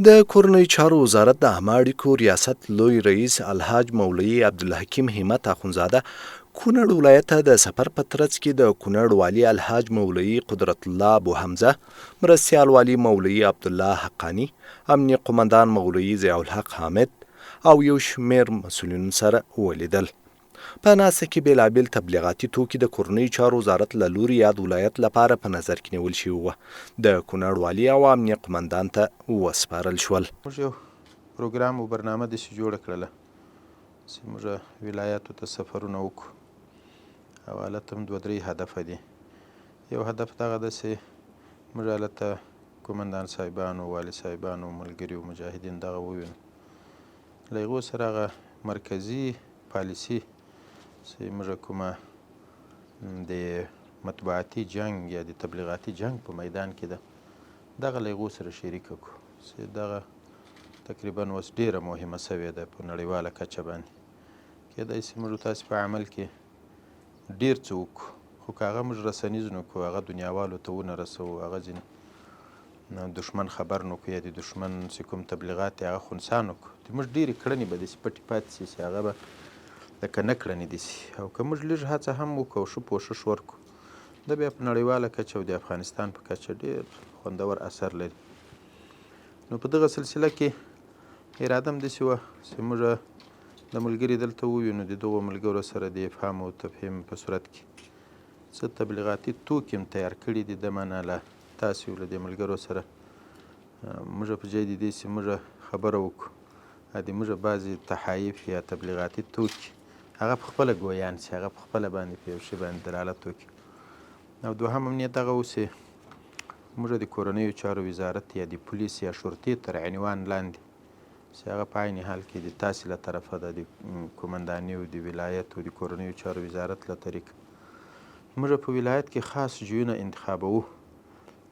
د کورنۍ چارو وزارت د عامه اړیکو ریاست لوی رئیس الحاج مولوي عبدالحکیم همت اخندزاده کونړ ولایت ته د سفر په ترڅ کې د کونړ والي الحاج مولوي قدرت الله ابو حمزه، مرستیال والي مولوي عبدالله حقانی، امنیه قمندان مولوي ضیاء الحق حامد او یو شمېر مسؤلینو سره ولیدل. په ناسته کې بېلابېل تبلیغاتي توکي د کورنۍ چارو وزارت له لوري یاد ولایت لپاره په نظر کې نیول شوي وو. د کونړ والي او امنیه قمندان ته وسپارل شول. موږ یو پروګرام او برنامه داسې جوړه کړله چې موږ ولایاتو ته سفرونه وکړو او هلته هم 2-3 هدفه دي. یو هدف دغه ده چې موږ هلته قمندان صاحبانو، والي صاحبانو، ملګري او مجاهدین دغه ووینو. له هغو سره هغه مرکزي پالیسي چې موږ کومه د مطبوعاتي جنګ یا د تبلیغاتي جنګ په میدان کې ده، دغه له هغو سره شریکه کړو چې دغه تقریبا اوس ډیره مهمه سوې ده په نړیواله کچه باندې. کیدای شي موږ تاسې په عمل کې ډیر څه وکړو، خو که هغه موږ رسنیز نه کړو، هغه دنیاوالو ته ونه رسوو، هغه ځینې دښمن خبر نه کړو یا د دښمن چې کوم تبلیغات دی هغه خنثی نه کړو، د موږ ډیرې کړنې به داسې پټې پاتې شي چې هغه به لکه نه کړنې دي شي. او که موږ لږ هڅه هم وکړو او ښه کوښښ وکړو، دا بیا په نړیواله کچه او د افغانستان په کچه ډیر خوندور اثر لري. نو په دغه سلسله کې اراده هم داسې وه چې موږ د ملګري دلته ووینو، د دغو ملګرو سره د افهام او تفهیم په صورت کې څه تبلیغاتي توکي هم تیار کړي دي، د منه له تاسې له دې ملګرو سره موږ په جای د دې چې موږ خبره وکړو د موږ بعضې تحایف یا تبلیغاتي توکي هغه په خپله ګویان شي، هغه په خپله باندې په یو شي باندې دلالت وکړي. او دوهم امنیت دغه و چې موږ د کورنیو چارو وزارت یا د پولیس یا شرطې تر عنوان لاندې چې هغه په عین حال کې د تاسې له طرفه د قمنداني او د ولایت او د کورنیو چارو وزارت له طریقه موږ په ولایت کې خاص ځایونه انتخابوو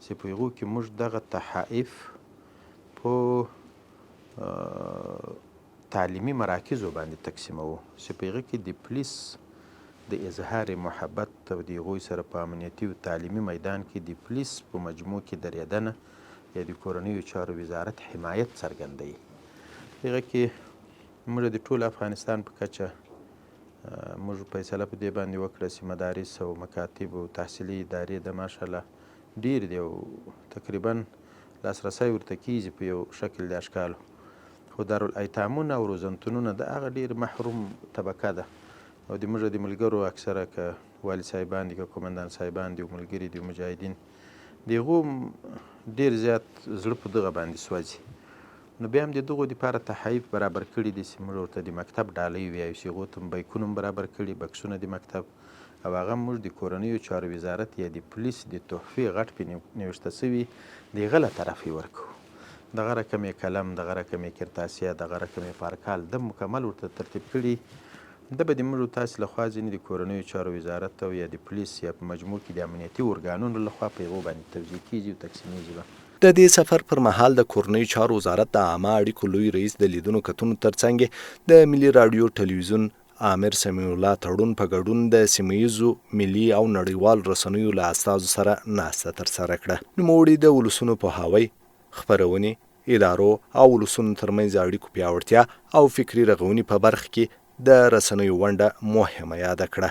چې په هغو کې موږ دغه تحائف په تعلیمي مراکزو باندې تقسیموو چې په هغه کې د پولیس د اظهار محبت او د هغوی سره په امنیتي او تعلیمي میدان کې د پولیس په مجموع کې درېدنه یا د کورنیو چارو وزارت حمایت څرګندوي. هغه کې موږ د ټول افغانستان په کچه موږ فیصله په دې باندې وکړه چې مدارس او مکاتب او تحصیلي ادارې د ماشاءالله ډېر دي او تقریبا لاسرسی ورته کیږي په یو شکل د اشکالو، خو دارالایتامونه او روزنتونونه د هغه ډېر محروم طبقه ده او د موږ د ملګرو اکثره که والي صاحبان دي که قمندان صاحبان دي او ملګري دي مجاهدین د هغو ډېر زیات زړه په دغه باندې سوځي. نو بیا هم د دغو دپاره تحایف برابر کړي دي چې موږ ورته د مکتب ډالۍ وایو چې هغو ته هم بیکونه هم برابر کړي، بکسونه د مکتب، او هغه موږ د کورنیو چارو وزارت یا د پولیس د تحفې غټ پې نوشته سوي د هغه له طرف یې ورکوو. دغه رقم یې قلم، دغه رقم یې کرتاسیه، دغه رقم یې پارکال د مکمل ورته ترتیب کړي. دا به د موږ تاسې لخوا ځینې د کورنیو چارو وزارت او یا د پولیس یا په مجموع کې د امنیتي ارګانونو لخوا په هغو باندې توزیع کیږي او تقسیمیږي به. د دې سفر پر مهال د کورنۍ چارو وزارت د عامه اړیکو لوی رئیس د لیدونو کتنو ترڅنګ د ملي راډیو ټلویزیون امیر سمیع الله تړون په ګډون د سیمهییزو ملي او نړیوال رسنیو له استازو سره ناسته ترسره کړه. نوموړي د ولسونو پوهاوی، خپرونې، ادارو او ولسونو ترمنځ اړیکو پیاوړتیا او فکري رغونې په برخه کې د رسنیو ونډه مهمه یاده کړه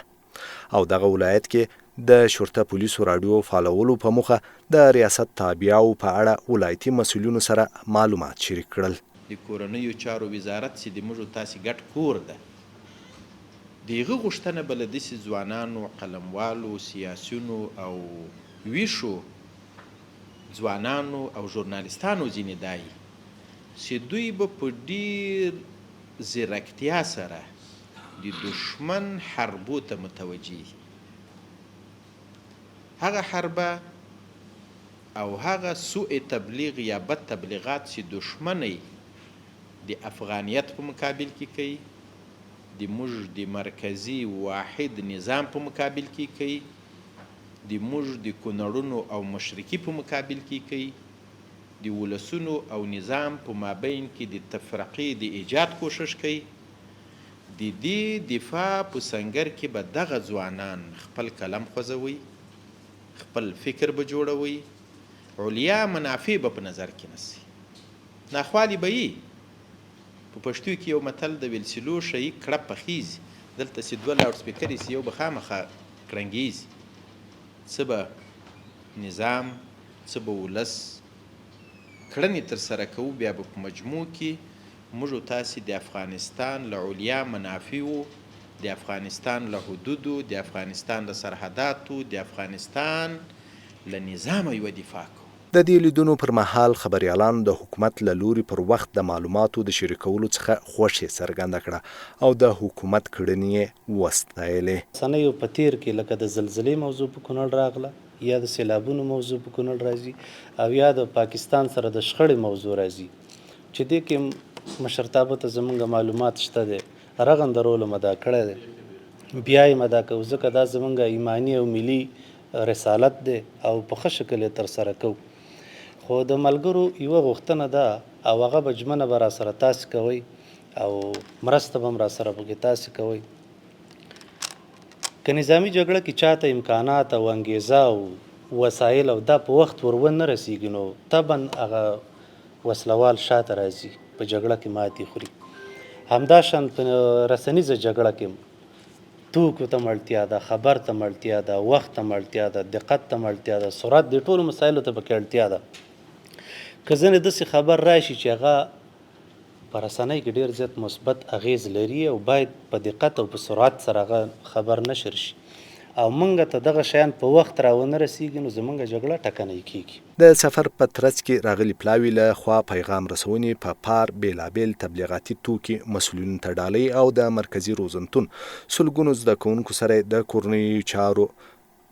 او دغه ولایت کې د شرطه پولیسو راډیو فعالولو په موخه د ریاست تابعیاو په اړه ولایتي مسؤلینو سره معلومات شریک کړل. د کورنیو چارو وزارت چې د موږ تاسې ګډ کور ده، د هغه غوښتنه به له داسې ځوانانو، قلموالو، سیاسیونو او ویښو ځوانانو او ژورنالیستانو ځینې دا وي چې دوی به په ډېر ځیرکتیا سره د دښمن حربو ته متوجه وي. هغه حربه او هغه سوء تبلیغ یا بد تبلیغات چې دښمن د افغانیت په مقابل کې کوي، د موږ د مرکزي واحد نظام په مقابل کې کوي، د موږ د کونړونو او مشرقي په مقابل کې کوي، د ولسونو او نظام په مابین کې د تفرقې د ایجاد کوشش کوي. د دې دفاع په سنګر کې به دغه ځوانان خپل قلم خوځوي، خپل فکر به جوړوي، علیا منافع به په نظر کې نیسي. ناخوالې به یي. په پښتو کې یو متل د ویلسلو شي کړه پخیزي. دلته چې 2 لاوډ سپیکرې سي یو به خامخا کرنګیزي. څه به نظام، څه به ولس کړنې ترسره کوو، بیا به په مجموع کې موږ او تاسې د افغانستان له علیا منافعو، د افغانستان له حدودو، د افغانستان له سرحداتو، د افغانستان له نظامه یوه دفاع کوو. د دې لیدونو پر مهال خبريالانو د حکومت له لوري پر وخت د معلوماتو د شریکولو څخه خوښي څرګنده کړه او د حکومت کړنې وستایلې. سنیو په تیر کې لکه د زلزلې موضوع په کونړ راغله، یا د سیلابونو موضوع په کونړ راځي، او یا د پاکستان سره د شخړې موضوع راځي، چې دې کې مشرتابه ته زمونږ معلومات شته دی، رغنده رول مدا کړی دی، بیا یې مدا کوو، ځکه دا زمونږ ایماني او ملي رسالت دی او په ښه شکل یې ترسره کوو. خو د ملګرو یوه غوښتنه ده او هغه به ژمنه به راسره تاسې کوئ او مرسته به هم راسره پکې تاسې کوئ. که نظامي جګړه کې چاته امکانات او انګیزه او وسایل او دا په وخت ور ونه رسیږي، نو طبعا هغه وسلوال شاته راځي، په جګړه کې ماتې خوري. همداشان په رسنیزه جګړه کې توکو ته مړتیا ده، خبر ته مړتیا ده، وخت ته مړتیا ده، دقت ته مړتیا ده، سرعت، د ټولو مسایلو ته پکې اړتیا ده. که ځینې داسې خبر راشي چې هغه په رسنۍ کې ډېر زیات مثبت اغیز لري او باید په دقت او په سرعت سره هغه خبر نشر شي او موږ ته دغه شیان په وخت راونه رسیږي، نو زموږ جګړه ټکنۍ کیږي. د سفر په ترڅ کې راغلي پلاوي له خوا پیغام رسونې په پار بیلابیل تبلیغاتي توکي مسؤلینو ته ډالۍ او د مرکزی روزنتون سلګونو زده کوونکو سره د کورنیو چارو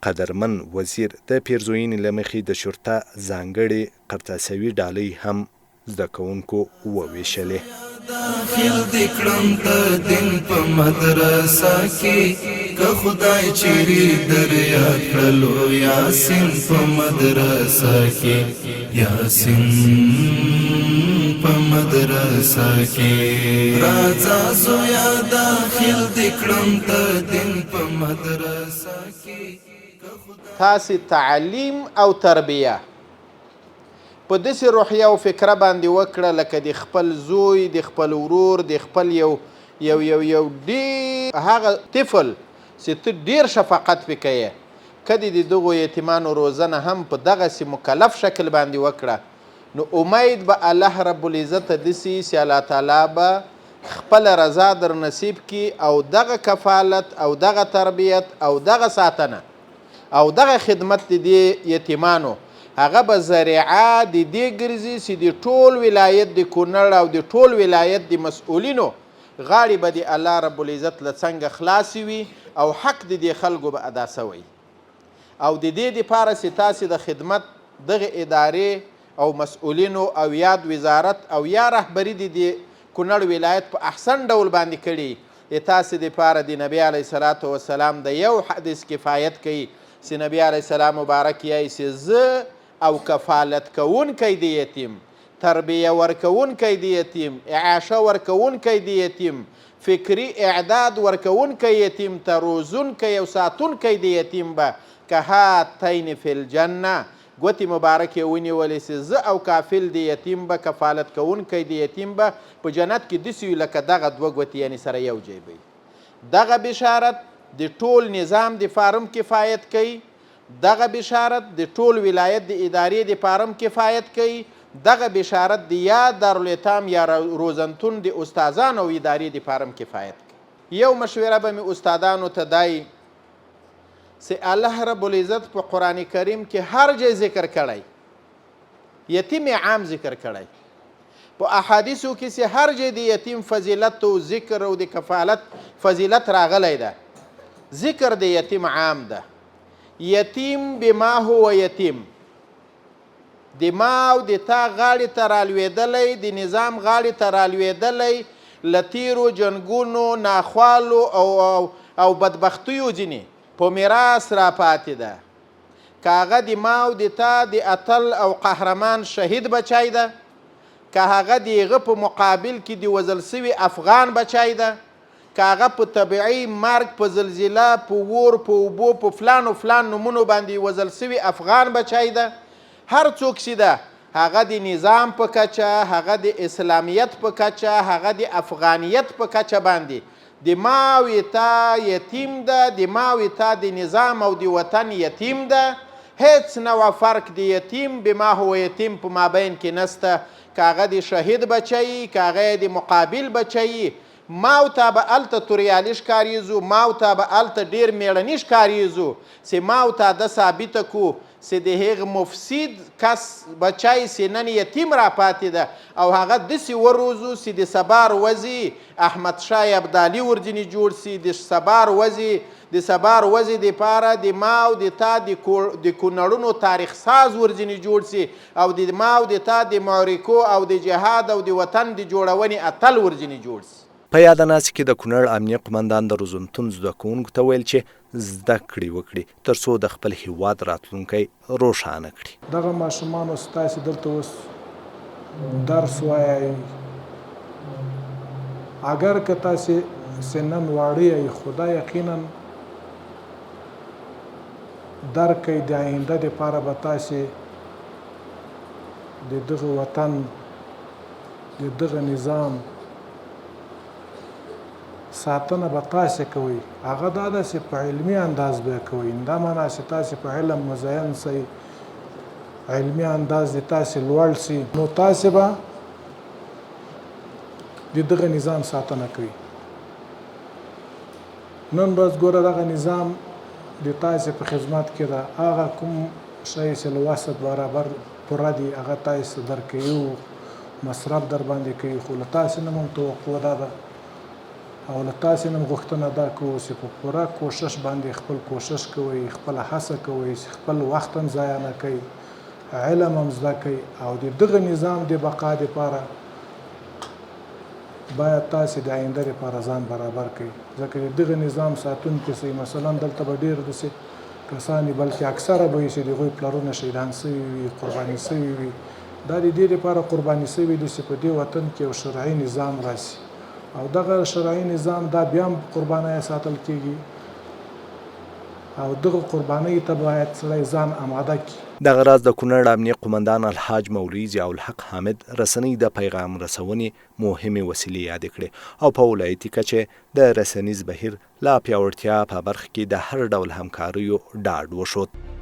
قدرمن وزیر د پیرزوینې له مخې د شرطه ځانګړې قرطاسوي ډالۍ هم زده کوونکو وویشلې. داخل دکړم د دین په مدرسه کې که خدای چیرې در یاد کړلو یاسین په مدرسه کې، یاسین په مدرسه کې راځه زویا داخل دکړم د دین په مدرسه کې. تاسې تعلیم او تربیه په داسې روحیه او فکره باندې وکړه لکه د خپل زوی، د خپل ورور، د خپل یو ډېر هغه طفل چې ته ډېر شفقت پې کوې، کدې د دغو یتیمانو روزنه هم په دغسې مکلف شکل باندې وکړه، نو امید به الله رب العزت داسې چې الله تعالی به خپل رضا در نصیب کړي او دغه کفالت او دغه تربیت او دغه ساتنه او دغه خدمت د دې یتیمانو هغه به ذریعه د دې ګرځي چې د ټول ولایت د کونړ او د ټول ولایت د مسؤلینو غاړې به د الله رب العزت له څنګه خلاصې وي او حق د دې خلکو به ادا سوی. او د دې دپاره چې تاسې د خدمت دغه ادارې او مسؤلینو او یاد وزارت او یا رهبري د دې کونړ ولایت په احسن ډول باندې کړي، تاسې دپاره د نبي علیه الصلاة وسلام د یو حدیث کفایت کوي چې نبي علیه السلام مبارک یې چې زه او کفالت کوونکی د یتیم، تربیه ورکوونکی د یتیم، اعاشه ورکوونکی د یتیم، فکری اعداد ورکوونکی یتیم ته روزونکی او ساتونکی د یتیم به که هاتین فی الجنه ګوتې مبارکې ونیولې چې زه او کافل د یتیم به کفالت کوونکی د یتیم به په جنت کې داسې وي لکه دغه 2 ګوتې یعنې سره یو ځای به دغه بشارت د ټول نظام د فارم کفایت کوي، دغه بشارت د ټول ولایت د ادارې د فارم کفایت کوي، دغه بشارت د یا دارالایتام یا روزنتون د استادانو او ادارې د فارم کفایت کوي. یو مشوره به مې استادانو ته دای چې الله رب العزت په قرآن کریم کې هر ځای ذکر کړی، یتیم عام ذکر کړی، په احادیثو کې چې هر ځای د یتیم فضیلت او ذکر او د کفالت فضیلت راغلی ده، ذکر د یتیم عام ده. یتیم بما هو یتیم، د ما او د تا غاړې ته رالوېدلی، د نظام غاړې ته رالوېدلی، له تیرو جنګونو ناخوالو او بدبختیو ځینې په میراث راپاتې ده. که هغه د ما او د تا د اتل او قهرمان شهید بچی ده، که هغه د هغه په مقابل کې د وژل سوي افغان بچی ده، که هغه په طبیعي مرګ، په زلزله، په اور، په اوبو، په فلان و فلان نومونو باندې وژل سوي افغان بچی ده، هر څوک چې ده هغه د نظام په کچه، هغه د اسلامیت په کچه، هغه د افغانیت په کچه باندې د ما او تا یتیم ده، د ما او تا د نظام او د وطن یتیم ده. هیڅ نوع فرق د یتیم بما هو یتیم په مابین کې نسته، که هغه د شهید بچی، که هغه د مقابل بچی. ما او تا به هلته توریالي ښکاریږو، ما او تا به هلته ډېر میړني ښکاریږو چې ما او تا ده ثابته کړو چې د هغه مفسد کس بچی چې نن یتیم راپاتې ده او هغه داسې وروزو چې د سبا ورځې احمدشاه ابدالي ورځنې جوړ شي، د سبا ورځې دپاره د ما او د تا د کونړونو تاریخ ساز ورځنې جوړ شي او د ما او د تا د معرکو او د جهاد او د وطن د جوړونې اتل ورځنې جوړ شي. په یاد ناست کې د کونړ امنیه قمندان د روزنتون زده کوونکو ته ویل چې زده کړې وکړي ترڅو د خپل هیواد راتلونکی روښانه کړي. دغه ماشومانو ستاسې دلته اوس درس وایي، اگر که تاسې سنن واړه یې، خو دا یقینا درک کوي د آینده دپاره به تاسې د دغه وطن د دغه نظام ساتنه به تاسې کوئ. هغه دا ده چې په علمي انداز به یې کوئ، دا معنا چې تاسې په علم مزین سئ، علمي انداز د تاسې لوړ سي، نو تاسې به د دغه نظام ساتنه کوئ. نن ورځ ګوره دغه نظام د تاسې په خدمت کې ده، هغه کوم شی چې له وسط برابر پوره دي هغه تاسې درکوي، مصرف در باندې کوي، خو له تاسې نه هم توقع دا ده او له تاسې نه غوښتنه دا کوو چې په پوره کوشش باندې خپل کوشش کوئ، خپله هڅه کوئ چې خپل وخت هم ضایع نه کوئ، علم هم زده کوئ او د دغه نظام د بقا دپاره باید تاسې د آینده دپاره ځان برابر کړئ. ځکه د دغه نظام ساتونکي سئ، مثلا دلته به ډېر داسې کسان وي، بلکې اکثره به وي چې د هغوی پلرونه شهیدان سوي وي، قرباني سوي وي. دا د دې دپاره قرباني سوي دي چې په دې وطن کې یو شرعي نظام راسي او دغه شرعي نظام دا بیا هم قربانۍ ساتل کېږي او دغه قربانۍ ته باید سړی ځان آماده کړي. دغه راز د کونړ امنیه قمندان الحاج مولوي ضیاء الحق حامد رسنۍ د پیغام رسونې مهمې وسیلې یادې کړې او په ولایتي کچه د رسنیز بهیر لا پیاوړتیا په برخه کې د هر ډول همکاریو ډاډ وښود.